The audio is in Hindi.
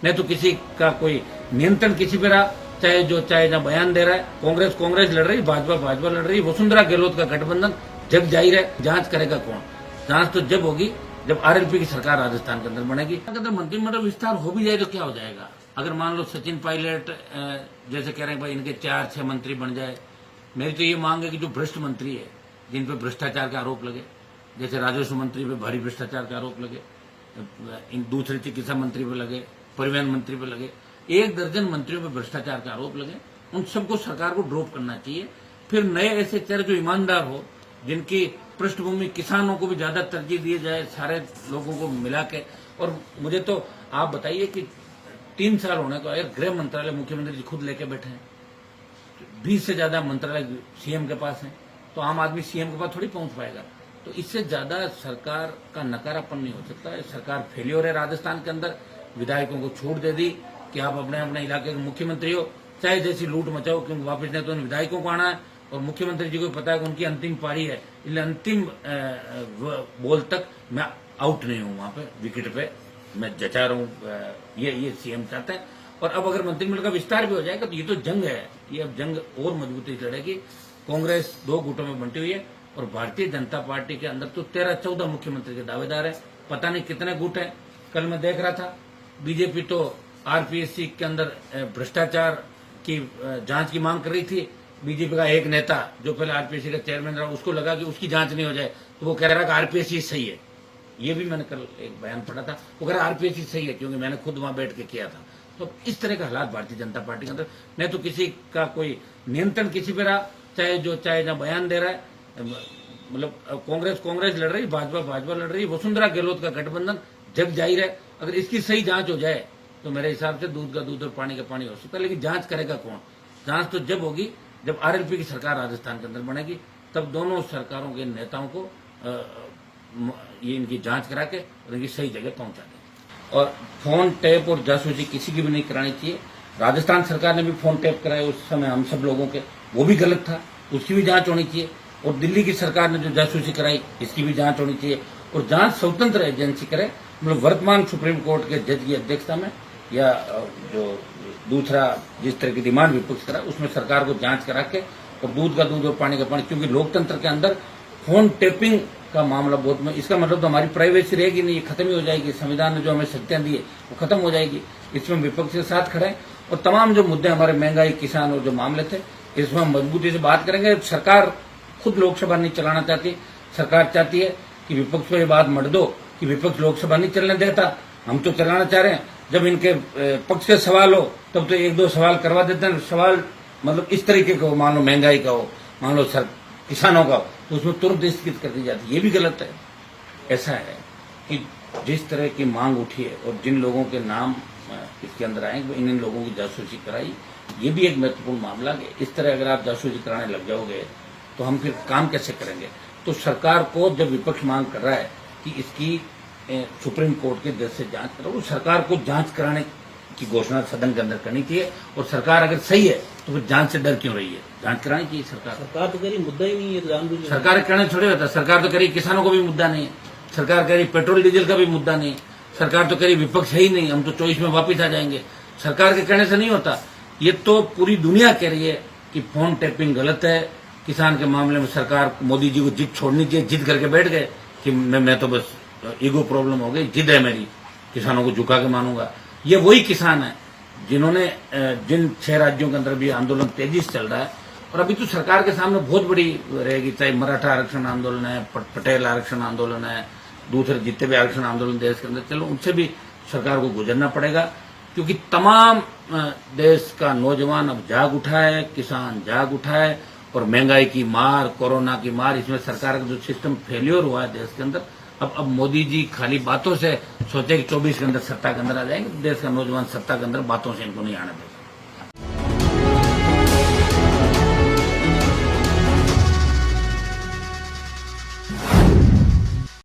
नहीं तो किसी का कोई नियंत्रण किसी पे रहा, चाहे जहाँ बयान दे रहा है। कांग्रेस लड़ रही, भाजपा लड़ रही, वसुंधरा गहलोत का गठबंधन जग जाहिर है। जांच करेगा कौन? जांच तो जब होगी जब आरएलपी की सरकार राजस्थान के अंदर बनेगी। अगर मंत्रिमंडल विस्तार हो भी जाए तो क्या हो जाएगा? अगर मान लो सचिन पायलट जैसे कह रहे हैं भाई इनके 4-6 मंत्री बन जाए, मेरी तो ये मांग है कि जो भ्रष्ट मंत्री है, जिन पे भ्रष्टाचार का आरोप लगे, जैसे राजस्व मंत्री पे भारी भ्रष्टाचार का आरोप लगे, इन दूसरे चिकित्सा मंत्री पे लगे, परिवहन मंत्री पे लगे, 1 दर्जन मंत्रियों पे भ्रष्टाचार का आरोप लगे, उन सबको सरकार को ड्रॉप करना चाहिए। फिर नए ऐसे चेहरे जो ईमानदार हो, जिनकी पृष्ठभूमि किसानों को भी ज्यादा तरजीह दिए जाए, सारे लोगों को मिला के। और मुझे तो आप बताइए कि 3 साल होने को आए, गृह मंत्रालय मुख्यमंत्री जी खुद लेके बैठे हैं, 20 से ज्यादा मंत्रालय सीएम के पास है, तो आम आदमी सीएम के पास थोड़ी पहुंच पाएगा। तो इससे ज्यादा सरकार का नकारापन नहीं हो सकता है। सरकार फेलियर है राजस्थान के अंदर। विधायकों को छूट दे दी कि आप अपने अपने इलाके के मुख्यमंत्री हो, चाहे जैसी लूट मचाओ, क्योंकि वापस नहीं तो उन विधायकों को आना है। और मुख्यमंत्री जी को पता है कि उनकी अंतिम पारी है, इसलिए अंतिम बॉल तक मैं आउट नहीं हूं, वहां पे विकेट पे मैं जचा रहा हूं। ये सीएम चाहते हैं। और अब अगर मंत्रिमंडल का विस्तार भी हो जाएगा तो ये तो जंग है, ये अब जंग और मजबूती से लड़ेगी। कांग्रेस 2 गुटों में बंटी हुई है और भारतीय जनता पार्टी के अंदर तो 13-14 मुख्यमंत्री के दावेदार है। पता नहीं कितने गुट हैं। कल मैं देख रहा था, बीजेपी तो आरपीएससी के अंदर भ्रष्टाचार की जांच की मांग कर रही थी। बीजेपी का एक नेता जो पहले आरपीएससी का चेयरमैन रहा, उसको लगा कि उसकी जांच नहीं हो जाए, तो वो कह रहा है कि आरपीएससी सही है। ये भी मैंने कल एक बयान पढ़ा था, वो कह रहा आरपीएससी सही है, क्योंकि मैंने खुद वहां बैठ के किया था। तो इस तरह का हालात भारतीय जनता पार्टी के अंदर, नहीं तो किसी का कोई नियंत्रण किसी पे रहा, चाहे जहाँ बयान दे रहा है, मतलब कांग्रेस लड़ रही, भाजपा लड़ रही, वसुंधरा गहलोत का गठबंधन जग जाहिर है। अगर इसकी सही जांच हो जाए तो मेरे हिसाब से दूध का दूध और पानी का पानी हो सकता है। लेकिन जांच करेगा कौन? जांच तो जब होगी जब आरएलपी की सरकार राजस्थान के अंदर बनेगी, तब दोनों सरकारों के नेताओं को ये इनकी जांच करा के और इनकी सही जगह पहुंचा दें। और फोन टैप और जासूसी किसी की भी नहीं करानी चाहिए। राजस्थान सरकार ने भी फोन टैप कराए उस समय हम सब लोगों के, वो भी गलत था, उसकी भी जांच होनी चाहिए। और दिल्ली की सरकार ने जो जासूसी कराई, इसकी भी जांच होनी चाहिए। और जांच स्वतंत्र एजेंसी करे, मतलब वर्तमान सुप्रीम कोर्ट के जज की अध्यक्षता में, या जो दूसरा जिस तरह की डिमांड विपक्ष करा, उसमें सरकार को जांच करा के और दूध का दूध और पानी का पानी। क्योंकि लोकतंत्र के अंदर फोन टेपिंग का मामला बहुत में, इसका मतलब तो हमारी प्राइवेसी रहेगी नहीं, खत्म ही हो जाएगी। संविधान ने जो हमें शक्तियां दी है वो खत्म हो जाएगी। इसमें विपक्ष के साथ खड़े हैं और तमाम जो मुद्दे हमारे महंगाई, किसान और जो मामले थे, इसमें हम मजबूती से बात करेंगे। सरकार खुद लोकसभा नहीं चलाना चाहती, सरकार चाहती है कि विपक्ष को ये बात मत दो कि विपक्ष लोकसभा नहीं चलने देता, हम तो चलाना चाह रहे हैं। जब इनके पक्ष के सवाल हो तब तो 1-2 सवाल करवा देते हैं। सवाल मतलब इस तरीके का हो, मान लो महंगाई का हो, मान लो किसानों का हो, तो उसमें तुरंत स्थगित कर दी जाती है। ये भी गलत है। ऐसा है कि जिस तरह की मांग उठी है और जिन लोगों के नाम इसके अंदर आए, इन लोगों की जासूसी कराई, ये भी एक महत्वपूर्ण मामला है। इस तरह अगर आप जासूसी कराने लग जाओगे तो हम फिर काम कैसे करेंगे? तो सरकार को जब विपक्ष मांग कर रहा है कि इसकी सुप्रीम कोर्ट के जज से जांच करो, सरकार को जांच कराने की घोषणा सदन के अंदर करनी चाहिए। और सरकार अगर सही है तो फिर जांच से डर क्यों रही है? जांच करानी चाहिए। सरकार तो कह रही मुद्दा ही नहीं है, सरकार कहना थोड़ी होता। सरकार तो कह रही किसानों को भी मुद्दा नहीं है, सरकार कह रही पेट्रोल डीजल का भी मुद्दा नहीं है, सरकार तो कह रही विपक्ष है ही नहीं, हम तो 24 में वापिस आ जाएंगे। सरकार के कहने से नहीं होता। ये तो पूरी दुनिया कह रही है कि फोन टैपिंग गलत है। किसान के मामले में सरकार मोदी जी को जिद छोड़नी चाहिए। जिद करके बैठ गए कि मैं तो बस ईगो प्रॉब्लम हो गई, जिद है मेरी, किसानों को झुका के मानूंगा। ये वही किसान है जिन्होंने जिन 6 राज्यों के अंदर भी आंदोलन तेजी से चल रहा है। और अभी तो सरकार के सामने बहुत बड़ी रहेगी, चाहे मराठा आरक्षण आंदोलन है, पटेल आरक्षण आंदोलन है, दूसरे जितने भी आरक्षण आंदोलन देश के अंदर चलो, उनसे भी सरकार को गुजरना पड़ेगा। क्योंकि तमाम देश का नौजवान अब जाग उठा है, किसान जाग उठा है। और महंगाई की मार, कोरोना की मार, इसमें सरकार का जो सिस्टम फेलियर हुआ है देश के अंदर, अब मोदी जी खाली बातों से सोचे कि 24 के अंदर सत्ता के अंदर आ जाएंगे। देश का नौजवान सत्ता के अंदर बातों से इनको नहीं आने देगा।